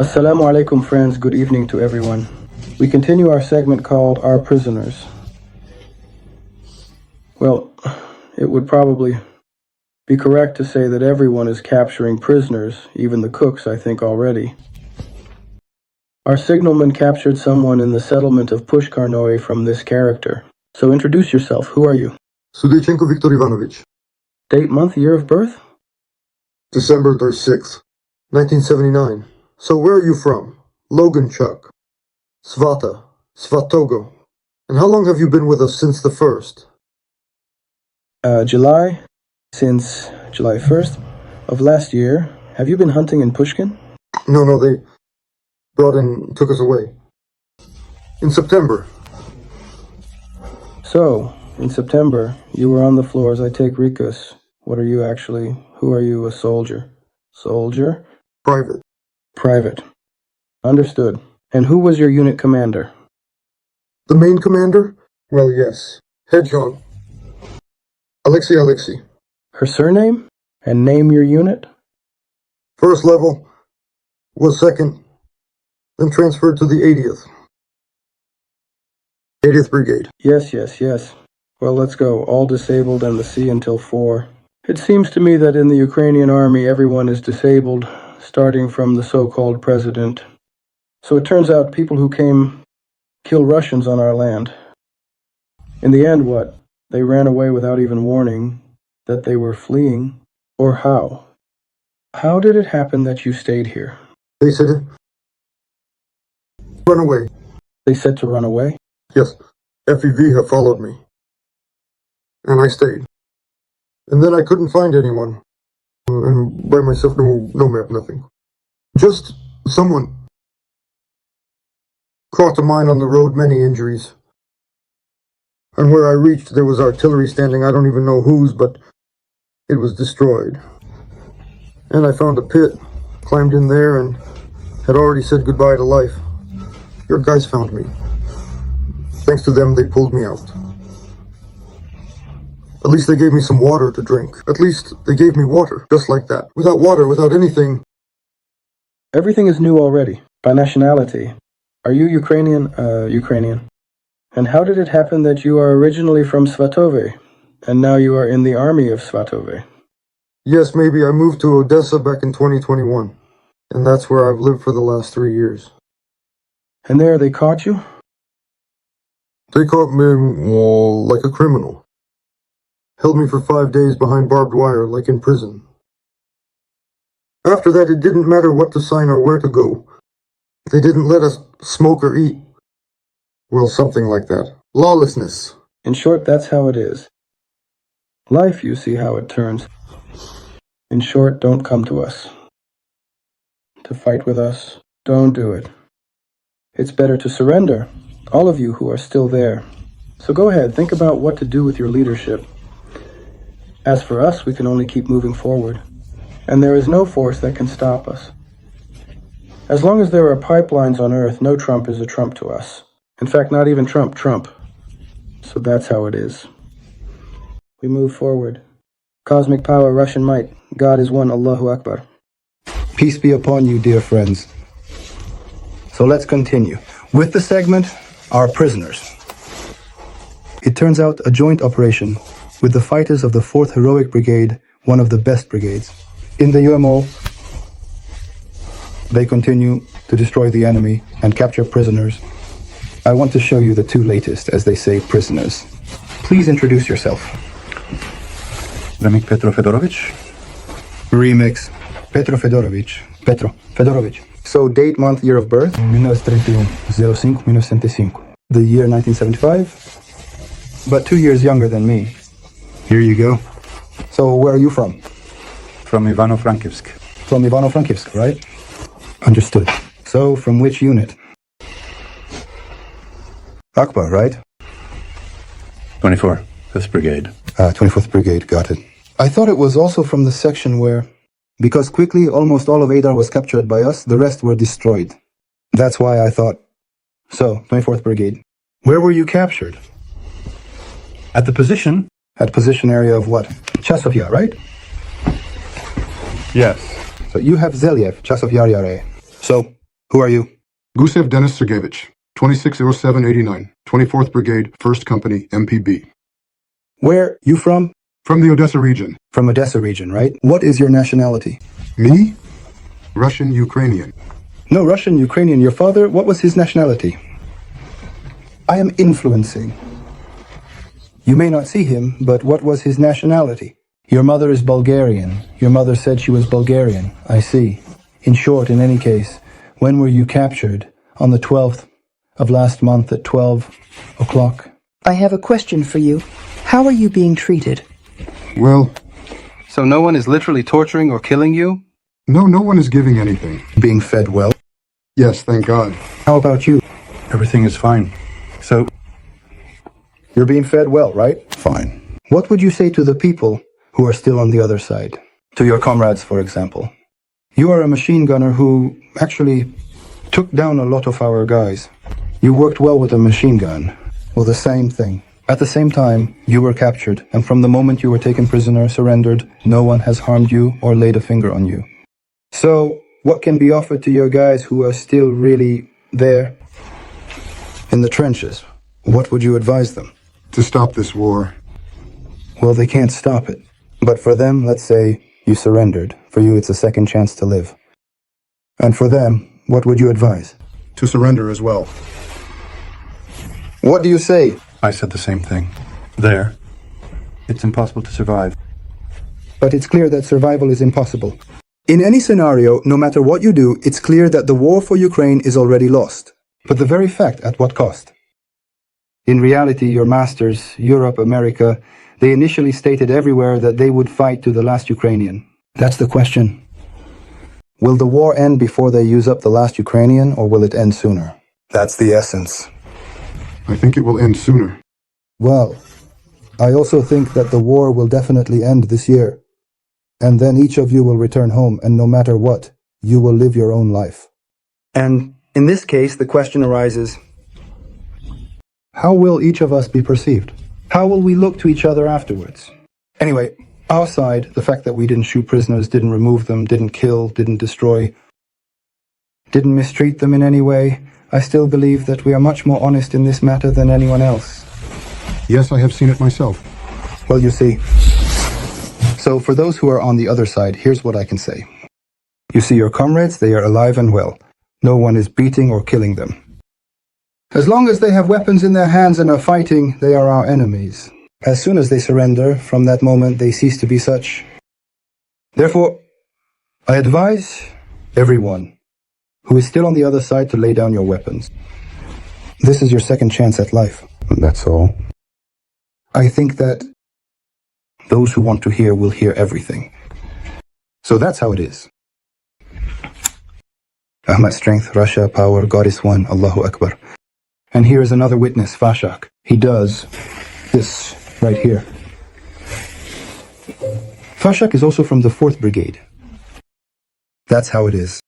Assalamu alaikum, friends. Good evening to everyone. We continue our segment called Our Prisoners. Well, it would probably be correct to say that everyone is capturing prisoners, even the cooks, I think, already. Our signalman captured someone in the settlement of Pushkarnoye from this character. So introduce yourself. Who are you? Sudechenko Viktor Ivanovich. Date, month, year of birth? December 6th, 1979. So where are you from? Loganchuk, Svata, Svatogo. And how long have you been with us since the 1st? July, since July 1st of last year. Have you been hunting in Pushkin? No, they took us away. In September. So, in September, you were on the floors. I take Rikus. What are you actually? Who are you? A soldier? Soldier? Private. Understood. And who was your unit commander? The main commander? Well, yes. Hedgehog. Alexei. Her surname? And name your unit? First level was 2nd, then transferred to the 80th. 80th Brigade. Yes. Well, let's go. All disabled and the sea until 4. It seems to me that in the Ukrainian army everyone is disabled, starting from the so-called president. So it turns out people who came kill Russians on our land. In the end, what? They ran away without even warning that they were fleeing? Or how? How did it happen that you stayed here? They said, run away. They said to run away? Yes, FEV have followed me. And I stayed. And then I couldn't find anyone. And by myself, no map, nothing. Just someone caught a mine on the road, many injuries. And where I reached, there was artillery standing, I don't even know whose, but it was destroyed. And I found a pit, climbed in there, and had already said goodbye to life. Your guys found me. Thanks to them, they pulled me out. At least they gave me some water to drink. At least they gave me water, just like that. Without water, without anything. Everything is new already. By nationality. Are you Ukrainian? Ukrainian. And how did it happen that you are originally from Svatove, and now you are in the army of Svatove? Yes, maybe. I moved to Odessa back in 2021. And that's where I've lived for the last 3 years. And there they caught you? They caught me, like a criminal. Held me for 5 days behind barbed wire, like in prison. After that, it didn't matter what to sign or where to go. They didn't let us smoke or eat. Well, something like that. Lawlessness. In short, that's how it is. Life, you see how it turns. In short, don't come to us. To fight with us, don't do it. It's better to surrender, all of you who are still there. So go ahead, think about what to do with your leadership. As for us, we can only keep moving forward. And there is no force that can stop us. As long as there are pipelines on Earth, no Trump is a Trump to us. In fact, not even Trump. So that's how it is. We move forward. Cosmic power, Russian might. God is one, Allahu Akbar. Peace be upon you, dear friends. So let's continue. With the segment, Our Prisoners. It turns out a joint operation with the fighters of the 4th Heroic Brigade, one of the best brigades. In the UMO, they continue to destroy the enemy and capture prisoners. I want to show you the 2 latest, as they say, prisoners. Please introduce yourself. Remix Petro Fedorovich. Remix Petro Fedorovich. So date, month, year of birth? 1931-05-1975. The year 1975? But 2 years younger than me. Here you go. So where are you from? From Ivano-Frankivsk. From Ivano-Frankivsk, right? Understood. So from which unit? Akbar, right? 24, 5th Brigade. 24th Brigade, got it. I thought it was also from the section where, because quickly almost all of Adar was captured by us, the rest were destroyed. That's why I thought. So, 24th Brigade. Where were you captured? At the position? At position area of what? Chasovya, right? Yes. So you have Zelyev, Chasov Yar Yare. So Who are you? Gusev Denis Sergeyevich, 260789, 24th Brigade, 1st Company, MPB. Where you from? From the Odessa region. From Odessa region, right? What is your nationality? Me? Russian Ukrainian. No, Russian, Ukrainian. Your father, what was his nationality? I am influencing. You may not see him, but what was his nationality? Your mother is Bulgarian. Your mother said she was Bulgarian. I see. In short, in any case, when were you captured? On the 12th of last month at 12 o'clock. I have a question for you. How are you being treated? Well, So no one is literally torturing or killing you? no one is giving anything. Being fed well? Yes, thank God. How about you? Everything is fine. So, You're being fed well, right? fine. What would you say to the people who are still on the other side? To your comrades, for example. You are a machine gunner who actually took down a lot of our guys. You worked well with a machine gun. Well, the same thing. At the same time, you were captured, and from the moment you were taken prisoner, surrendered, no one has harmed you or laid a finger on you. So, what can be offered to your guys who are still really there in the trenches? What would you advise them? To stop this war. Well, they can't stop it. But for them, let's say you surrendered. For you, it's a second chance to live. And for them, what would you advise? To surrender as well. What do you say? I said the same thing. There. It's impossible to survive. But it's clear that survival is impossible. In any scenario, no matter what you do, it's clear that the war for Ukraine is already lost. But the very fact, at what cost? In reality, your masters, Europe, America, they initially stated everywhere that they would fight to the last Ukrainian. That's the question. Will the war end before they use up the last Ukrainian, or will it end sooner? That's the essence. I think it will end sooner. Well, I also think that the war will definitely end this year. And then each of you will return home, and no matter what, you will live your own life. And in this case, the question arises, how will each of us be perceived? How will we look to each other afterwards? Anyway, our side, the fact that we didn't shoot prisoners, didn't remove them, didn't kill, didn't destroy, didn't mistreat them in any way, I still believe that we are much more honest in this matter than anyone else. Yes, I have seen it myself. Well, you see. So for those who are on the other side, here's what I can say. You see your comrades, they are alive and well. No one is beating or killing them. As long as they have weapons in their hands and are fighting, they are our enemies. As soon as they surrender, from that moment they cease to be such. Therefore, I advise everyone who is still on the other side to lay down your weapons. This is your second chance at life. That's all. I think that those who want to hear will hear everything. So that's how it is. Ahmad strength, Russia, power, God is one, Allahu Akbar. And here is another witness, Fashak. He does this right here. Fashak is also from the 4th Brigade. That's how it is.